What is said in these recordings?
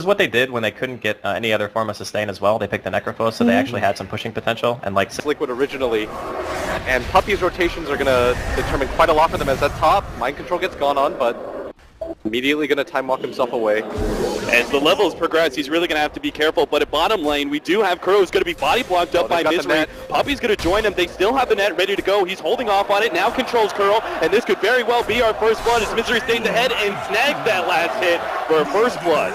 is what they did when they couldn't get any other form of sustain as well. They picked the Necrophos, so they actually had some pushing potential. And like Liquid originally, and Puppy's rotations are going to determine quite a lot for them as that top mind control gets gone on, but immediately going to time walk himself away. As the levels progress, he's really going to have to be careful. But at bottom lane, we do have Kuro who's going to be body blocked up by Misery. Puppy's going to join him. They still have the net ready to go. He's holding off on it. Now controls Kuro, and this could very well be our first blood as Misery stays ahead and snags that last hit for a first blood.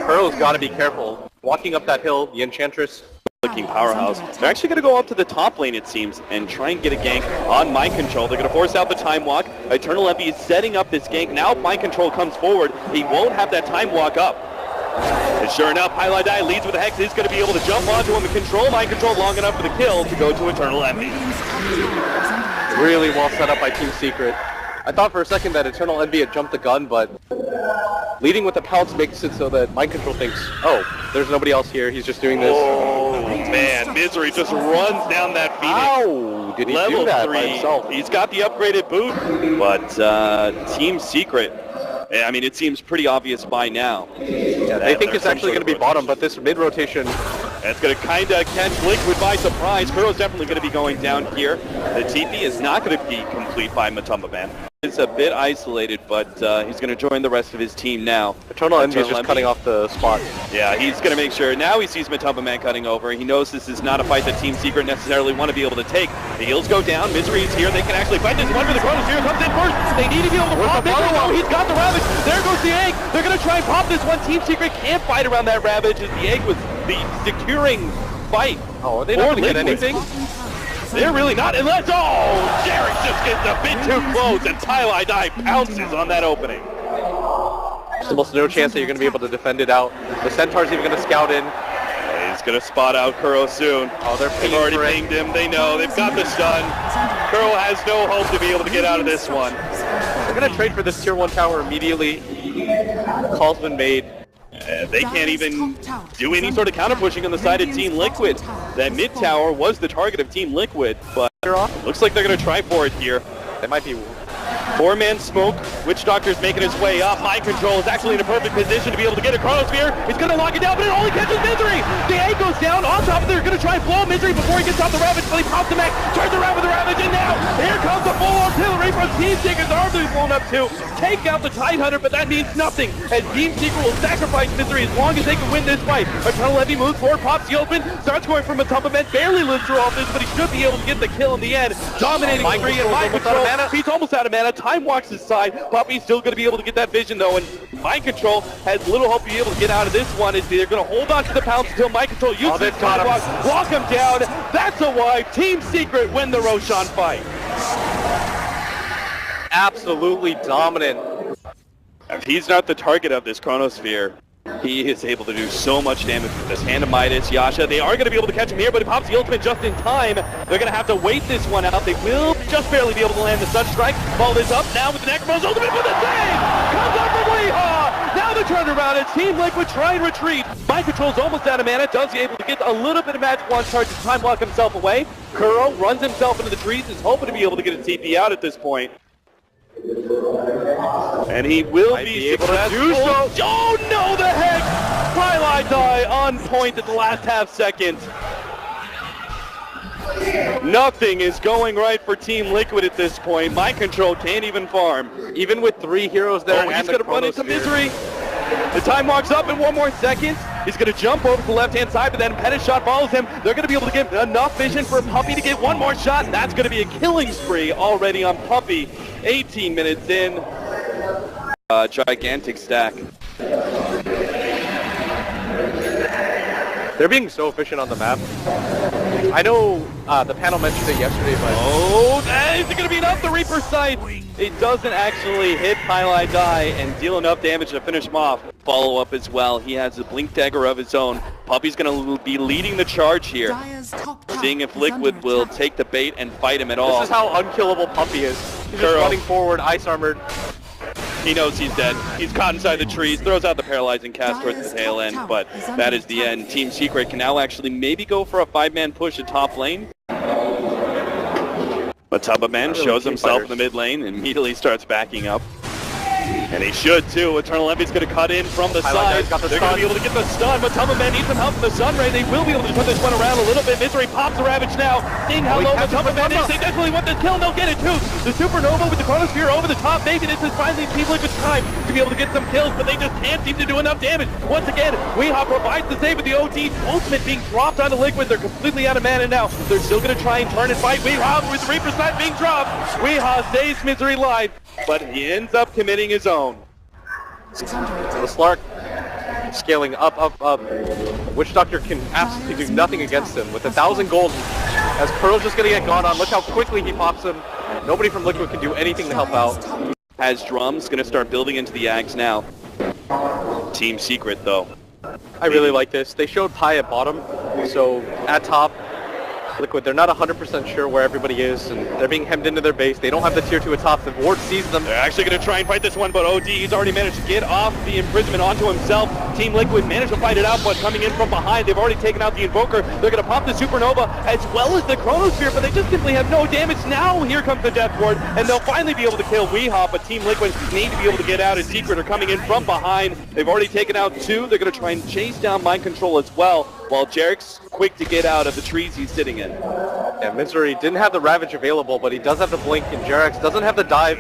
Kuro's got to be careful. Walking up that hill, the Enchantress. Looking powerhouse. They're actually going to go up to the top lane, it seems, and try and get a gank on Mind Control. They're going to force out the Time Walk. Eternal Envy is setting up this gank. Now Mind Control comes forward. He won't have that Time Walk up. And sure enough, Highlight Eye leads with a Hex. He's going to be able to jump onto him and control Mind Control long enough for the kill to go to Eternal Envy. Really well set up by Team Secret. I thought for a second that Eternal Envy had jumped the gun, but leading with the pounce makes it so that Mind Control thinks, oh, there's nobody else here, he's just doing this. Oh, man, Misery just runs down that Phoenix. How did he do that by himself? He's got the upgraded boot, but Team Secret, I mean, it seems pretty obvious by now. Yeah, they think it's actually going to be bottom, but this mid-rotation... That's going to kind of catch Liquid by surprise. Kuro's definitely going to be going down here. The TP is not going to be complete by Matumba Man. It's a bit isolated, but he's going to join the rest of his team now. Eternal Envy is just cutting off the spot. Yeah, he's going to make sure. Now he sees Matumba Man cutting over. He knows this is not a fight that Team Secret necessarily want to be able to take. The heals go down. Misery is here. They can actually fight this one for the Chronosphere. Comes in first. They need to be able to pop it. Oh, he's got the Ravage. There goes the egg. They're going to try and pop this one. Team Secret can't fight around that Ravage as the egg was the securing fight. Oh, are they not going to get anything? They're really not, unless, oh, Jerry just gets a bit too close, and Highlight Eye pounces on that opening. There's almost no chance that you're going to be able to defend it out. The Centaur's even going to scout in. He's going to spot out Kuro soon. Oh, they've already pinged him. They know. They've got the stun. Kuro has no hope to be able to get out of this one. They're going to trade for this tier 1 tower immediately. The call's been made. They can't even do any sort of counter pushing on the side of Team Liquid. That mid tower was the target of Team Liquid, but looks like they're going to try for it here. They might be... 4-man smoke. Witch Doctor's making his way up. Mind Control is actually in a perfect position to be able to get a Chronosphere. He's going to lock it down, but it only catches Misery. The egg goes down. On top of it, they're going to try and blow Misery before he gets off the Ravage, but he pops the mech, turns around with the Ravage, and now here comes the full artillery from Team Secret. Their arms will be blown up too. Take out the Tidehunter, but that means nothing, as Team Secret will sacrifice Misery as long as they can win this fight. Eternal Envy moves forward, pops the open, starts going from Matumba Man, barely lives through all this, but he should be able to get the kill in the end. Dominating free and Mind Control. He's almost out of mana. Time walks his side. Puppy's still going to be able to get that vision though, and Mind Control has little hope to be able to get out of this one. Is they're going to hold on to the pounce until Mind Control uses his Time walk him down. That's a why Team Secret win the Roshan fight. Absolutely dominant. If he's not the target of this Chronosphere, he is able to do so much damage with this. Hand of Midas, Yasha, they are going to be able to catch him here, but he pops the ultimate just in time. They're going to have to wait this one out. They will just barely be able to land the Sun Strike. Ball is up now with the Necrophos ultimate with the save! Comes up from Weehaw! Now the turnaround, it's Team Liquid try and retreat. Mind Control's almost out of mana, does able to get a little bit of magic launch charge to time block himself away. Kuro runs himself into the trees, is hoping to be able to get a TP out at this point. And he will be able to do so. Oh no, the heck! Highlight Eye on point at the last half second. Nothing is going right for Team Liquid at this point. Mind Control can't even farm. Even with 3 heroes there, he's going to run into Misery. The time walks up in 1 more second. He's going to jump over to the left-hand side, but then Pettis shot follows him. They're going to be able to get enough vision for Puppy to get 1 more shot, and that's going to be a killing spree already on Puppy. 18 minutes in. Gigantic stack. They're being so efficient on the map. I know the panel mentioned it yesterday, but... Oh, is it going to be enough? The Reaper Sight! It doesn't actually hit Highlight Eye and deal enough damage to finish him off. Follow up as well. He has a Blink Dagger of his own. Puppy's going to be leading the charge here. Seeing if Liquid will take the bait and fight him at all. This is how unkillable Puppy is. He's just running forward, ice armored. He knows he's dead. He's caught inside the trees, throws out the paralyzing cast towards the tail end, but that is the end. Team Secret can now actually maybe go for a 5-man push at top lane. Matumba Man shows himself in the mid lane and immediately starts backing up. And he should too. Eternal Envy's going to cut in from the side. They're going to be able to get the stun, but Tumbaman needs some help from the Sun Ray. They will be able to put this one around a little bit. Misery pops the Ravage now. Seeing how low the Tumbaman is, they definitely want this kill, and they'll get it too. The Supernova with the Chronosphere over the top. Maybe this is finally Team Liquid's time to be able to get some kills, but they just can't seem to do enough damage. Once again, Weehaw provides the save with the OD. Ultimate being dropped onto Liquid. They're completely out of mana now. They're still going to try and turn and fight Weehaw with Reaper Sight being dropped. Weehaw stays Misery live, but he ends up committing his own. The Slark scaling up. Witch Doctor can absolutely do nothing against him. With 1,000 gold, as Pearl's just going to get gone on. Look how quickly he pops him. Nobody from Liquid can do anything to help out. Has drums, going to start building into the Ags now. Team Secret though. I really like this. They showed Pi at bottom, so at top, Liquid, they're not 100% sure where everybody is, and they're being hemmed into their base. They don't have the tier 2 at top. The ward sees them. They're actually going to try and fight this one, but OD, he's already managed to get off the imprisonment onto himself. Team Liquid managed to fight it out, but coming in from behind, they've already taken out the Invoker. They're going to pop the Supernova as well as the Chronosphere, but they just simply have no damage. Now here comes the Death Ward, and they'll finally be able to kill Weehaw, but Team Liquid need to be able to get out as Secret are coming in from behind. They've already taken out 2. They're going to try and chase down Mind Control as well, while Jarek's quick to get out of the trees he's sitting in. Yeah, Misery didn't have the Ravage available, but he does have the Blink, and Jarex doesn't have the dive.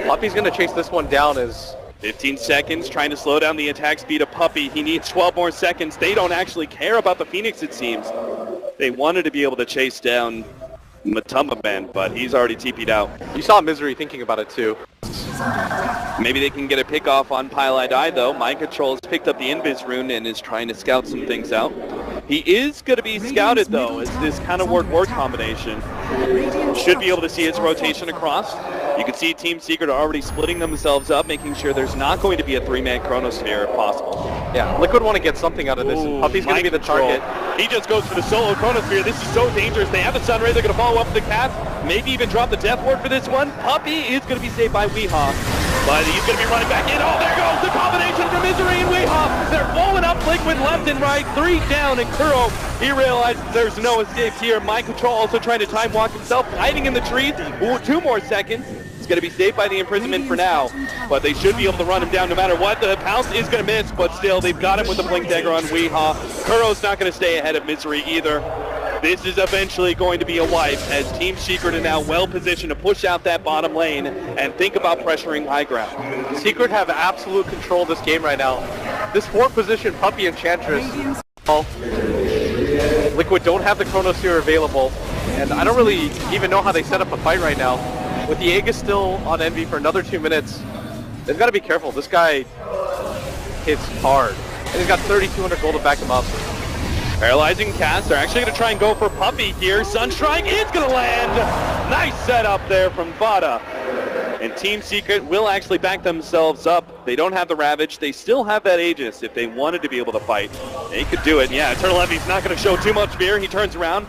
Puppy's going to chase this one down as... 15 seconds, trying to slow down the attack speed of Puppy. He needs 12 more seconds. They don't actually care about the Phoenix, it seems. They wanted to be able to chase down Matumbaman, but he's already TP'd out. You saw Misery thinking about it too. Maybe they can get a pick off on Pylite Eye though. Mind Control has picked up the Invis rune and is trying to scout some things out. He is going to be scouted though, as this kind of ward combination. Should be able to see his rotation across. You can see Team Secret are already splitting themselves up, making sure there's not going to be a 3-man Chronosphere if possible. Yeah, Liquid want to get something out of this, and Puppy's going to be the target. He just goes for the solo Chronosphere. This is so dangerous. They have the Sunray. They're going to follow up with the cast. Maybe even drop the Death Ward for this one. Puppy is going to be saved by Weehaw, but he's going to be running back in. Oh, there goes the combination from Misery and Weehaw. They're blowing up Liquid left and right. 3 down, and Kuro, he realizes there's no escape here. Mind Control also trying to time walk himself, hiding in the trees. 2 more seconds. He's going to be saved by the imprisonment for now, but they should be able to run him down no matter what. The Pounce is going to miss, but still, they've got him with the Blink Dagger on Weehaw. Kuro's not going to stay ahead of Misery either. This is eventually going to be a wipe, as Team Secret are now well positioned to push out that bottom lane and think about pressuring high ground. Secret have absolute control of this game right now. This 4th position, Puppy Enchantress. Liquid don't have the Chronosphere available, and I don't really even know how they set up a fight right now. With the Aegis still on Envy for another 2 minutes, they've got to be careful. This guy hits hard, and he's got 3,200 gold to back him up. Paralyzing cast. They're actually going to try and go for Puppy here. Sunstrike is going to land. Nice setup there from Vada. And Team Secret will actually back themselves up. They don't have the Ravage. They still have that Aegis if they wanted to be able to fight. They could do it. Yeah, Eternal Envy's not going to show too much fear. He turns around,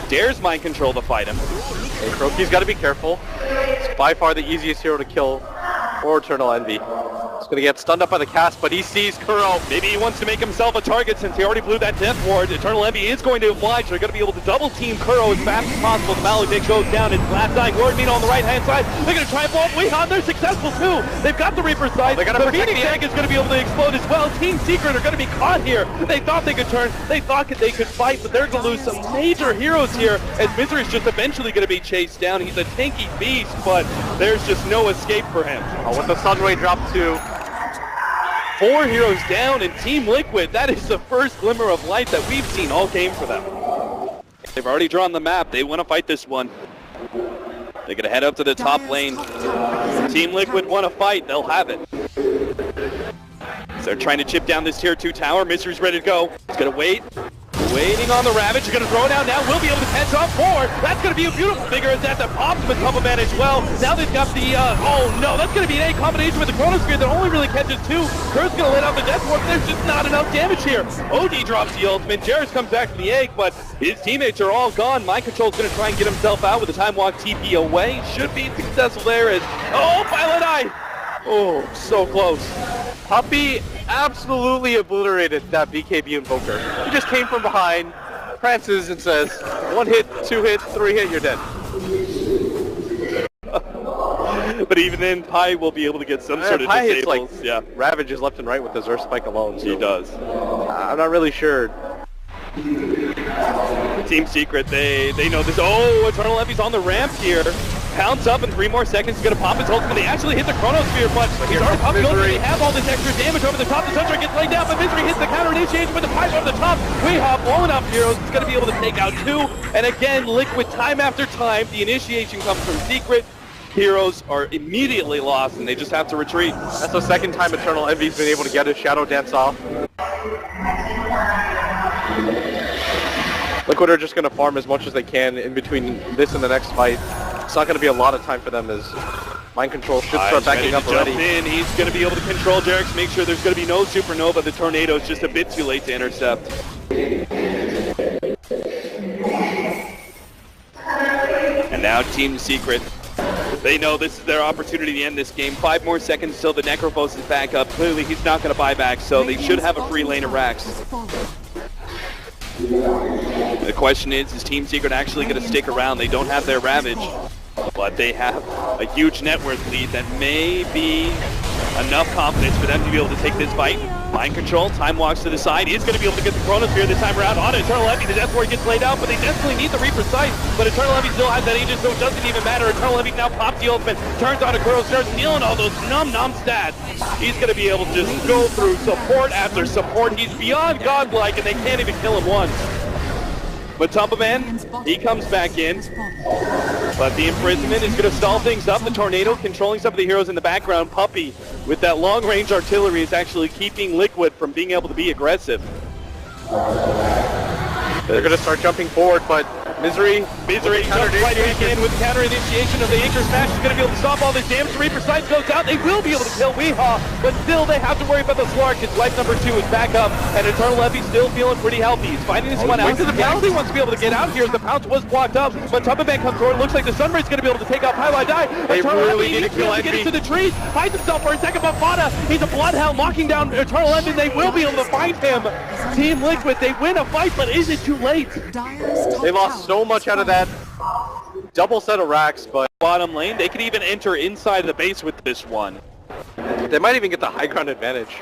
dares Mind Control to fight him. Hey, Kroki's got to be careful. It's by far the easiest hero to kill for Eternal Envy. He's going to get stunned up by the cast, but he sees Kuro. Maybe he wants to make himself a target since he already blew that Death Ward. Eternal Envy is going to oblige. They're going to be able to double team Kuro as fast as possible. The Maledict goes down. It's last dying Lord Mean on the right-hand side. They're going to try and blow up Weehaw. They're successful too. They've got the Reaper sight. The Phoenix Egg is going to be able to explode as well. Team Secret are going to be caught here. They thought they could turn. They thought they could fight, but they're going to lose some major heroes here as Misery's just eventually going to be chased down. He's a tanky beast, but there's just no escape for him. Oh, with the Sunray drop too. 4 heroes down, and Team Liquid, that is the first glimmer of light that we've seen all game for them. They've already drawn the map. They want to fight this one. They're going to head up to the top lane. Team Liquid want to fight. They'll have it. So they're trying to chip down this tier 2 tower. Misery's ready to go. He's going to wait. Waiting on the Ravage. He's going to throw it down now. We'll be able to catch off 4. That's going to be a beautiful figure as that pops with Tumbaman as well. Now they've got the, oh no, that's going to be an A combination with the Chronosphere that only really catches 2. Kurt's going to let out the Death Ward, but there's just not enough damage here. OD drops the ultimate. Jairus comes back for the egg, but his teammates are all gone. Mind Control's going to try and get himself out with the Time Walk TP away. Should be successful there as, oh, Violet Eye. Oh, so close. Puppy absolutely obliterated that BKB Invoker. He just came from behind, prances and says, 1 hit, 2 hit, 3 hit, you're dead. But even then, Pi will be able to get some sort of Pi hits like disables. ravages left and right with the Zerg Spike alone. So He does. I'm not really sure. Team Secret, they know this. Oh, Eternal Levy's on the ramp here. Pounce up in 3 more seconds. He's going to pop his ultimate. They actually hit the Chronosphere, but he's already popped the ultimate. They have all this extra damage over the top. The Sunstrike gets laid down, but Misery hits the counter initiation with the pipe over the top. Weehawk blowing up Heroes. He's going to be able to take out 2. And again, Liquid time after time. The initiation comes from Secret. Heroes are immediately lost, and they just have to retreat. That's the second time Eternal Envy's been able to get his Shadow Dance off. Liquid are just going to farm as much as they can in between this and the next fight. It's not going to be a lot of time for them as Mind Control should start backing up already. He's going to be able to control Jarex, make sure there's going to be no Supernova. The Tornado's just a bit too late to intercept. And now Team Secret. They know this is their opportunity to end this game. 5 more seconds till the Necrophos is back up. Clearly he's not going to buy back, so they should have a free lane of Rax. The question is Team Secret actually going to stick around? They don't have their Ravage, but they have a huge net worth lead that may be enough confidence for them to be able to take this fight. Mind Control, Time walks to the side. He's going to be able to get the Chronosphere this time around on Eternal Envy. The Death Ward gets laid out, but they definitely need the Reaper's Sight. But Eternal Envy still has that Aegis, so it doesn't even matter. Eternal Envy now pops the ultimate, turns on a Kuro, starts stealing all those nom-nom stats. He's going to be able to just go through support after support. He's beyond godlike, and they can't even kill him once. But Man, he comes back in, but the imprisonment is going to stall things up. The Tornado controlling some of the heroes in the background. Puppy, with that long-range artillery, is actually keeping Liquid from being able to be aggressive. They're going to start jumping forward, but Misery jumps right back in with the counter initiation of the Anchor Smash. Is going to be able to stop all this damage. Reaper Sight goes out. They will be able to kill Weehaw, but still they have to worry about the Slark. His life number 2 is back up, and Eternal Envy still feeling pretty healthy. He's fighting this one out. He actually wants to be able to get out here as the Pounce was blocked up, but Tubbaman comes forward. Looks like the Sunrays going to be able to take out Pylai Die. They really need to kill Envy. Get into the trees. Hides himself for a second, but Fada, he's a Bloodhound knocking down Eternal Envy. They will be able to find him. Team Liquid, they win a fight, but is it too late? They lost so much out of that double set of racks, but bottom lane, they could even enter inside the base with this one. They might even get the high ground advantage.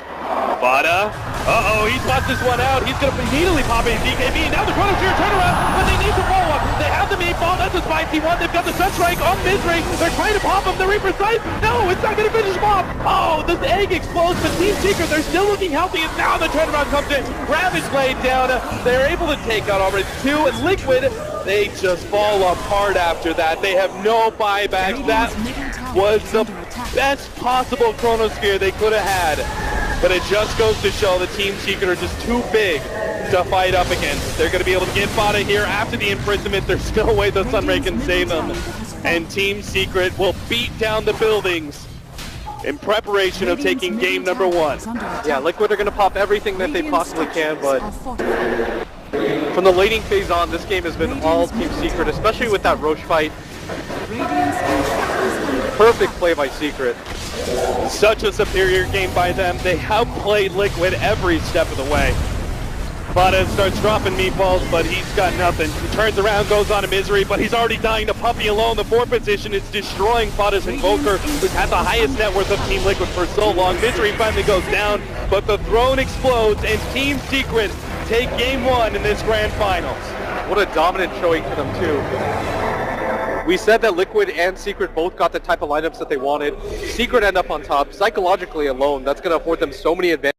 Vada. Uh-oh, he spots this one out. He's going to immediately pop a DKB. Now the Chronosphere turnaround, but they need to follow up. They have the meatball. That's a spicy one. They've got the Sunstrike on Misery. They're trying to pop him. The Reaper Sight. No, it's not going to finish him off. Oh, this egg explodes, but Team Secret, they're still looking healthy, and now the turnaround comes in. Ravage laid down. They're able to take out already 2, and Liquid, they just fall apart after that. They have no buyback. That was the best possible Chronosphere they could have had. But it just goes to show the Team Secret are just too big to fight up against. They're going to be able to get Fada here after the imprisonment. There's still a way the Sunray can save them. And Team Secret will beat down the buildings in preparation of taking game number 1. Yeah, Liquid are going to pop everything that they possibly can, but from the laning phase on, this game has been all Team Secret, especially with that Roche fight. Perfect play by Secret. Such a superior game by them. They outplayed Liquid every step of the way. Fada starts dropping meatballs, but he's got nothing. He turns around, goes on a Misery, but he's already dying to Puppy alone. The 4th position is destroying Fada's Invoker, who's had the highest net worth of Team Liquid for so long. Misery finally goes down, but the throne explodes, and Team Secret take game 1 in this grand finals. What a dominant showing for them, too. We said that Liquid and Secret both got the type of lineups that they wanted. Secret end up on top. Psychologically alone, that's going to afford them so many advantages.